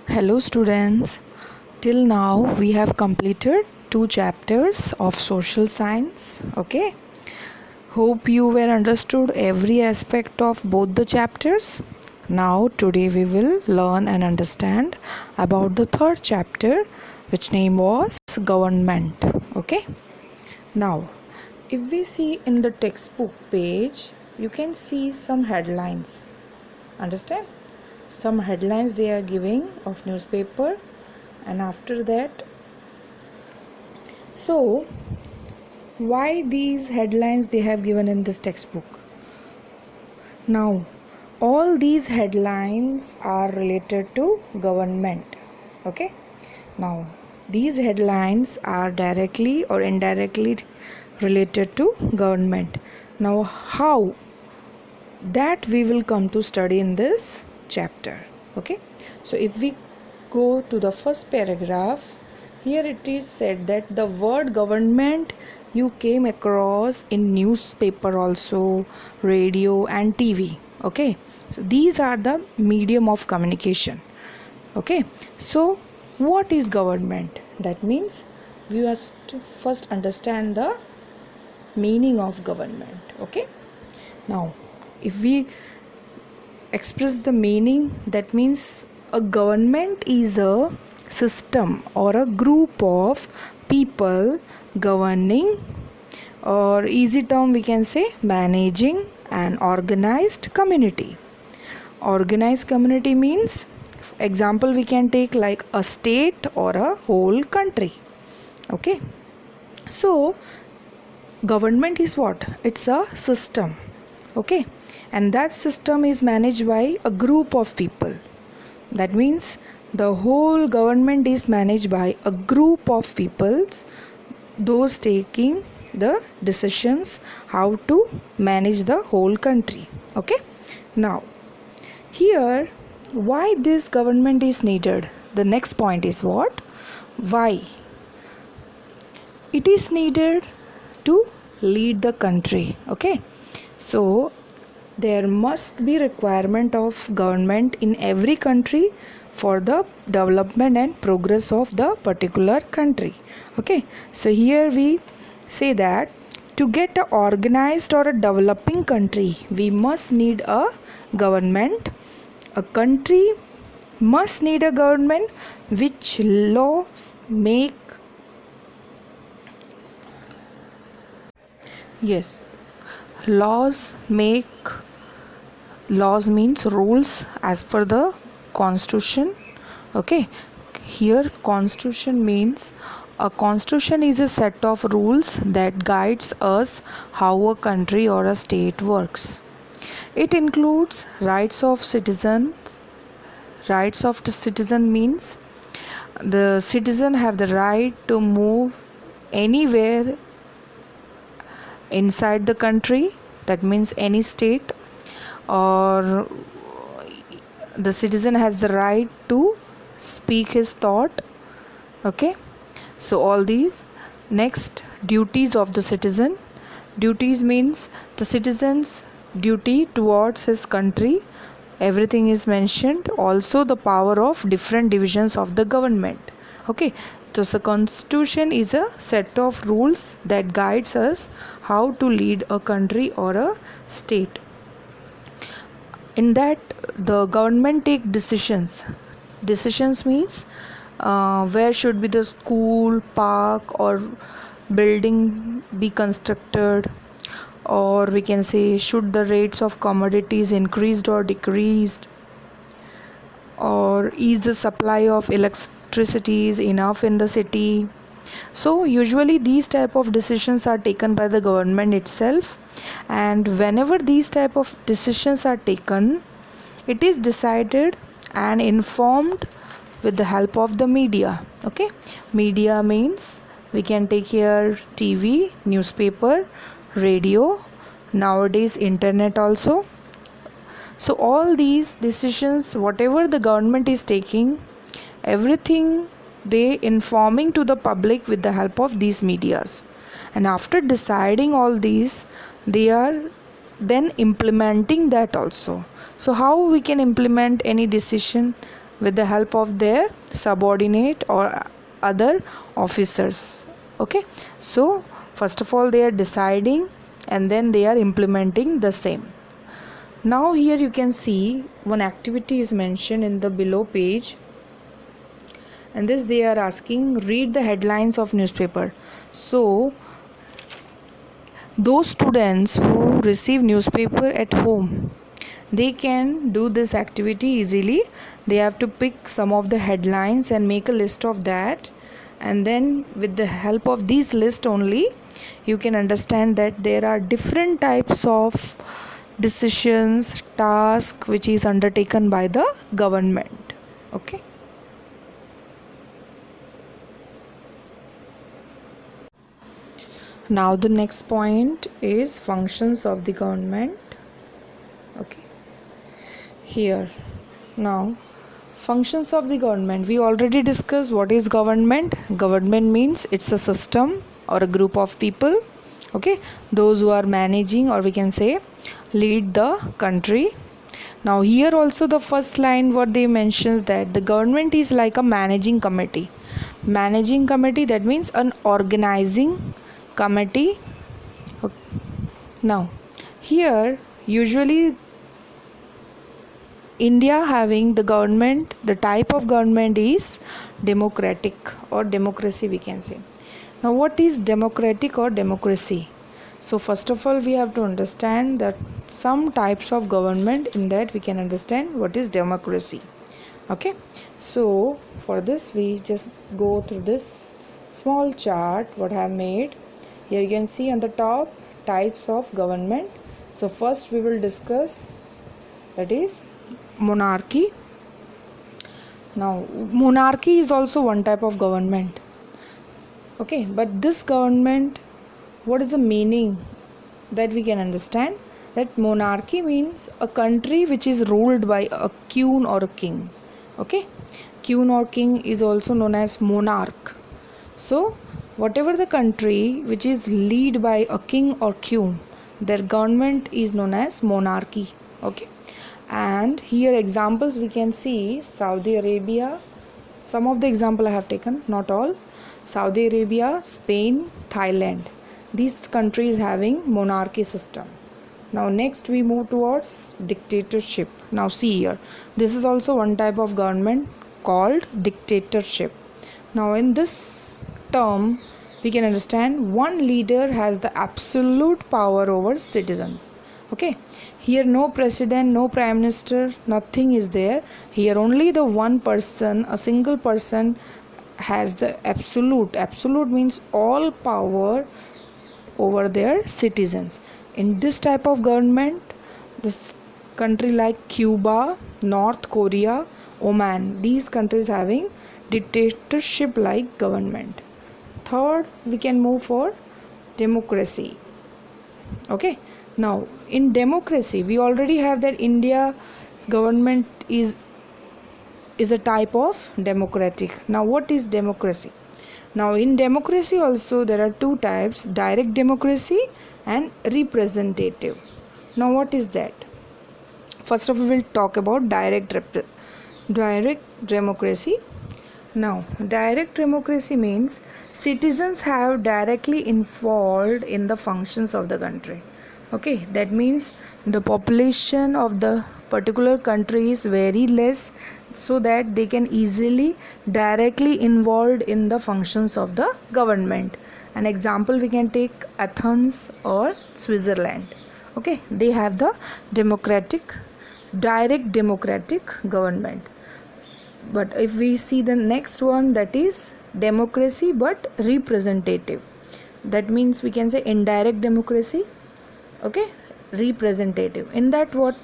Hello students. Till now we have completed two chapters of social science. Okay. Hope you were understood every aspect of both the chapters. Now today we will learn and understand about the third chapter, which name was government. Okay. Now if we see in the textbook page, you can see some headlines. Understand? Some headlines they are giving of newspaper, and after that, so why these headlines they have given in this textbook? Now all these headlines are related to government. Okay, now these headlines are directly or indirectly related to government. Now how, that we will come to study in this chapter. Okay, so if we go to the first paragraph, here it is said that the word government you came across in newspaper also, radio and TV. Okay, so these are the medium of communication. Okay, so what is government? That means we must first understand the meaning of government. Okay, now if we express the meaning, that means a government is a system or a group of people governing, or easy term we can say managing an organized community. Organized community means, example we can take like a state or a whole country. Okay, so government is what? It's a system. Okay, and that system is managed by a group of people. That means the whole government is managed by a group of peoples, those taking the decisions how to manage the whole country. Okay, now here why this government is needed? The next point is what? Why it is needed? To lead the country. Okay, so there must be requirement of government in every country for the development and progress of the particular country. Okay, so here we say that to get a organized or a developing country, we must need a government. A country must need a government which laws make. Yes, laws means rules as per the constitution. Okay, here constitution means a constitution is a set of rules that guides us how a country or a state works. It includes rights of citizens. Rights of the citizen means the citizen have the right to move anywhere inside the country, that means any state, or the citizen has the right to speak his thought. Okay, so all these. Next, duties of the citizen. Duties means the citizen's duty towards his country, everything is mentioned. Also the power of different divisions of the government. Okay, so the constitution is a set of rules that guides us how to lead a country or a state. In that the government take decisions. Decisions means where should be the school, park or building be constructed, or we can say should the rates of commodities increased or decreased, or is the supply of electricity is enough in the city. So usually these type of decisions are taken by the government itself, and whenever these type of decisions are taken, it is decided and informed with the help of the media. Okay, media means we can take here TV, newspaper, radio, nowadays internet also. So all these decisions whatever the government is taking, everything they informing to the public with the help of these medias, and after deciding all these they are then implementing that also. So how we can implement any decision? with the help of their subordinate or other officers. Okay, so first of all they are deciding and then they are implementing the same. Now here you can see one activity is mentioned in the below page, and this they are asking read the headlines of newspaper. So those students who receive newspaper at home, they can do this activity easily. They have to pick some of the headlines and make a list of that, and then with the help of these list only you can understand that there are different types of decisions, task which is undertaken by the government. Okay. Now the next point is functions of the government. Okay, here now functions of the government, we already discussed what is government. Government means it's a system or a group of people, okay, those who are managing, or we can say lead the country. Now here also the first line what they mentions that the government is like a managing committee. Managing committee, that means an organizing committee. Okay. Now here usually India having the government, the type of government is democratic or democracy we can say. Now what is democratic or democracy? So first of all we have to understand that some types of government, in that we can understand what is democracy. Okay, so for this we just go through this small chart what I have made. Here you can see on the top types of government. So first we will discuss, that is monarchy. Now monarchy is also one type of government. Okay, but this government, what is the meaning, that we can understand that monarchy means a country which is ruled by a queen or a king. Okay, queen or king is also known as monarch. So whatever the country which is led by a king or queen, their government is known as monarchy. Okay, and here examples we can see Saudi Arabia. Some of the example I have taken, not all. Saudi Arabia, Spain, Thailand, these countries having monarchy system. Now next we move towards dictatorship. Now see here, this is also one type of government called dictatorship. Now in this term we can understand one leader has the absolute power over citizens. Okay, here no president, no prime minister, nothing is there. Here only the one person, a single person has the absolute means all power over their citizens. In this type of government, this country like Cuba, North Korea, Oman, these countries having dictatorship like government. Third we can move for democracy. Okay, now in democracy we already have that India's government is a type of democratic. Now what is democracy? Now in democracy also there are two types, direct democracy and representative. Now what is that? First of all we will talk about direct democracy. Now direct democracy means citizens have directly involved in the functions of the country. Okay, that means the population of the particular country is very less, so that they can easily directly involved in the functions of the government. An example we can take Athens or Switzerland. Okay, they have the direct democratic government. But if we see the next one, that is democracy but representative, that means we can say indirect democracy. Okay, representative, in that what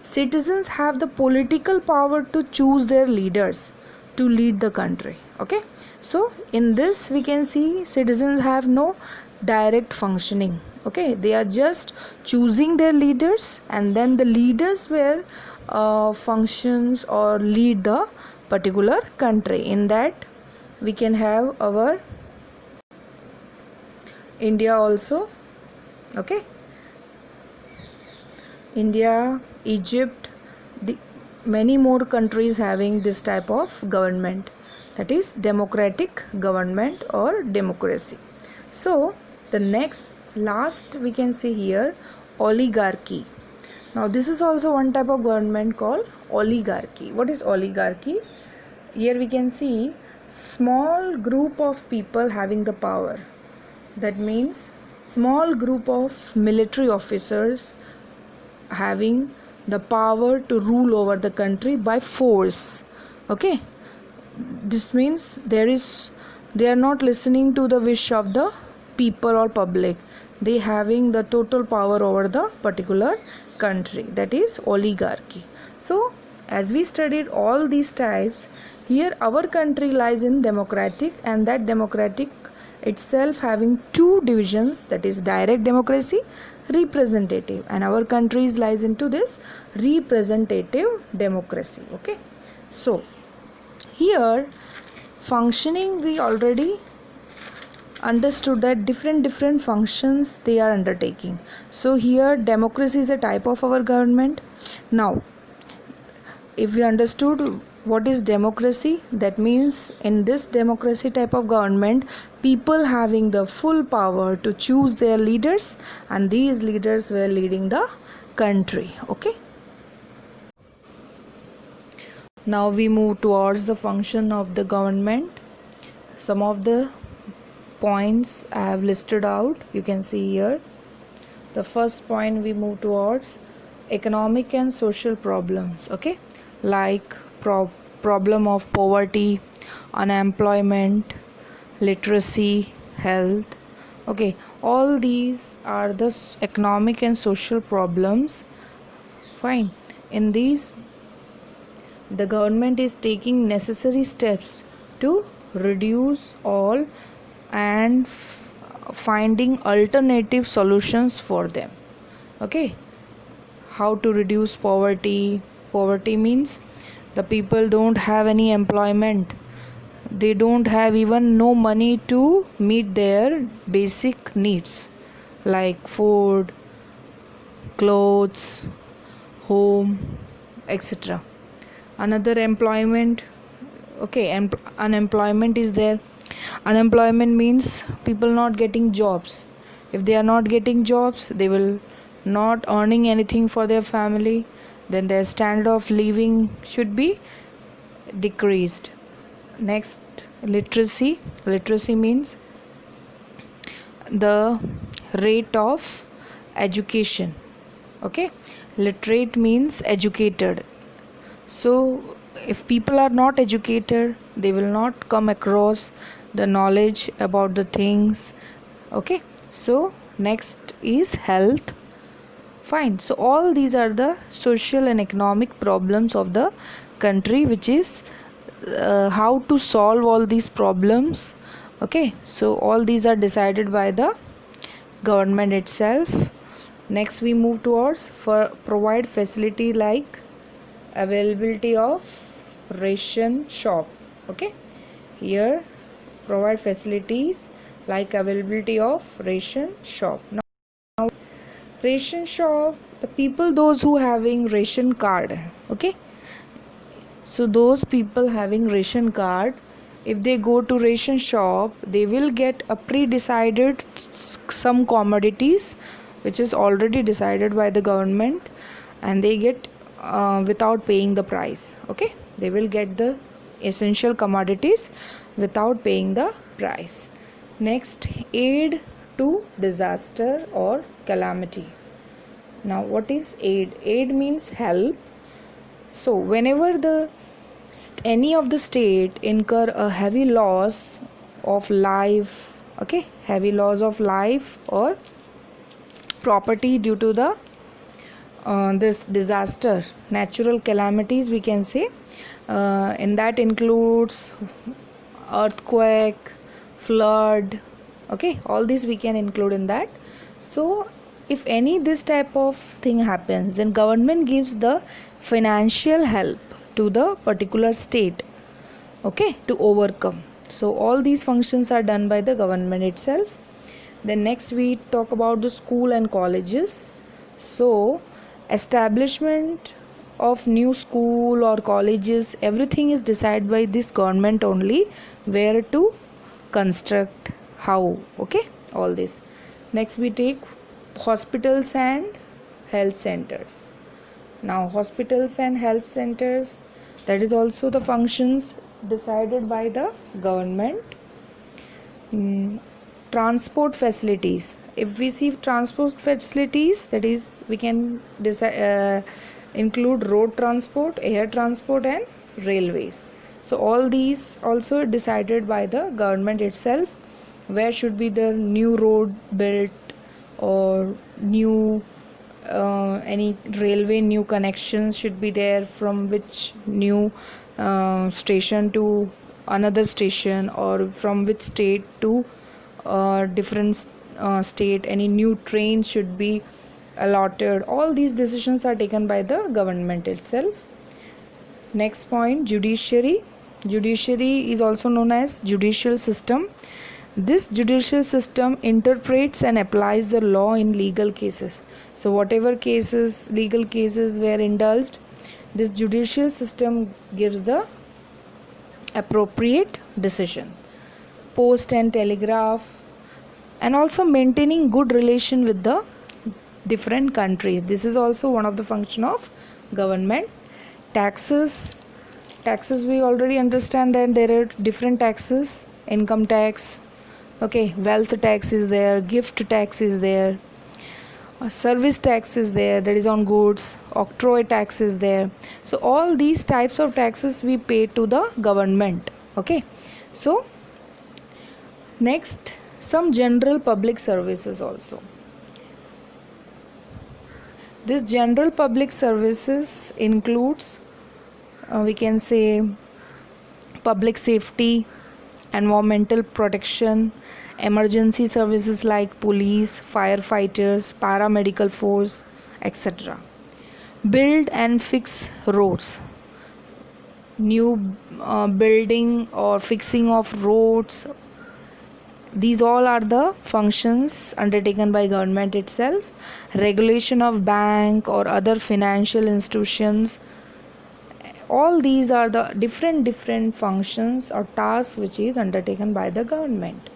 citizens have the political power to choose their leaders to lead the country. Okay, so in this we can see citizens have no direct functioning. Okay, they are just choosing their leaders, and then the leaders will functions or lead the particular country. In that we can have our India also. Okay, India, Egypt, many more countries having this type of government, that is democratic government or democracy. So the last we can see here, oligarchy. Now this is also one type of government called oligarchy. What is oligarchy? Here we can see small group of people having the power. That means small group of military officers having the power to rule over the country by force. Okay, this means they are not listening to the wish of the people or public. They having the total power over the particular country, that is oligarchy. So as we studied all these types, here our country lies in democratic, and that democratic itself having two divisions, that is direct democracy, representative, and our countries lies into this representative democracy. Okay, so here functioning, we already understood that different functions they are undertaking. So here democracy is a type of our government. Now if we understood what is democracy, that means in this democracy type of government, people having the full power to choose their leaders, and these leaders were leading the country. Okay, now we move towards the function of the government. Some of the points I have listed out, you can see here. The first point, we move towards economic and social problems. Okay, like problem of poverty, unemployment, literacy, health. Okay, all these are the economic and social problems. Fine, in these the government is taking necessary steps to reduce all and finding alternative solutions for them. Okay, how to reduce poverty? Poverty means the people don't have any employment, they don't have even no money to meet their basic needs like food, clothes, home, etc. Another, employment. Okay, unemployment is there. Unemployment means people not getting jobs. If they are not getting jobs, they will not earning anything for their family, then their standard of living should be decreased. Next, literacy. Literacy means the rate of education. Okay, literate means educated. So if people are not educated, they will not come across the knowledge about the things. Okay, so next is health. Fine, so all these are the social and economic problems of the country, which is how to solve all these problems. Okay, so all these are decided by the government itself. Next we move towards provide facility like availability of ration shop. Okay, here provide facilities like availability of ration shop. Now ration shop, the people those who having ration card. Okay, so those people having ration card, if they go to ration shop, they will get a pre-decided some commodities which is already decided by the government, and they get without paying the price. Okay, they will get the essential commodities without paying the price. Next, aid to disaster or calamity. Now what is aid? Aid means help. So whenever any of the state incur a heavy loss of life, okay, heavy loss of life or property due to the this disaster, natural calamities we can say, in that includes earthquake, flood. Okay, all these we can include in that. So if any this type of thing happens, then government gives the financial help to the particular state, okay, to overcome. So all these functions are done by the government itself. Then next we talk about the school and colleges. So establishment of new school or colleges, everything is decided by this government only, where to construct, how. Okay, all this. Next we take hospitals and health centers. Now hospitals and health centers, that is also the functions decided by the government. Transport facilities, if we see transport facilities, that is we can include road transport, air transport and railways. So all these also decided by the government itself, where should be the new road built or new any railway new connections should be there, from which new station to another station, or from which state to different state, any new train should be allotted. All these decisions are taken by the government itself. Next point, judiciary. Judiciary is also known as judicial system. This judicial system interprets and applies the law in legal cases. So whatever cases, legal cases were indulged, this judicial system gives the appropriate decision. Post and telegraph, and also maintaining good relation with the different countries. This is also one of the function of government. Taxes. Taxes, we already understand that there are different taxes. Income tax, okay, wealth tax is there, gift tax is there, service tax is there, that is on goods, octroi tax is there. So all these types of taxes we pay to the government. Okay, so next, some general public services also. This general public services includes we can say public safety, environmental protection, emergency services like police, firefighters, paramedical force, etc. Build and fix roads, new building or fixing of roads. These all are the functions undertaken by government itself. Regulation of bank or other financial institutions. All these are the different functions or tasks which is undertaken by the government.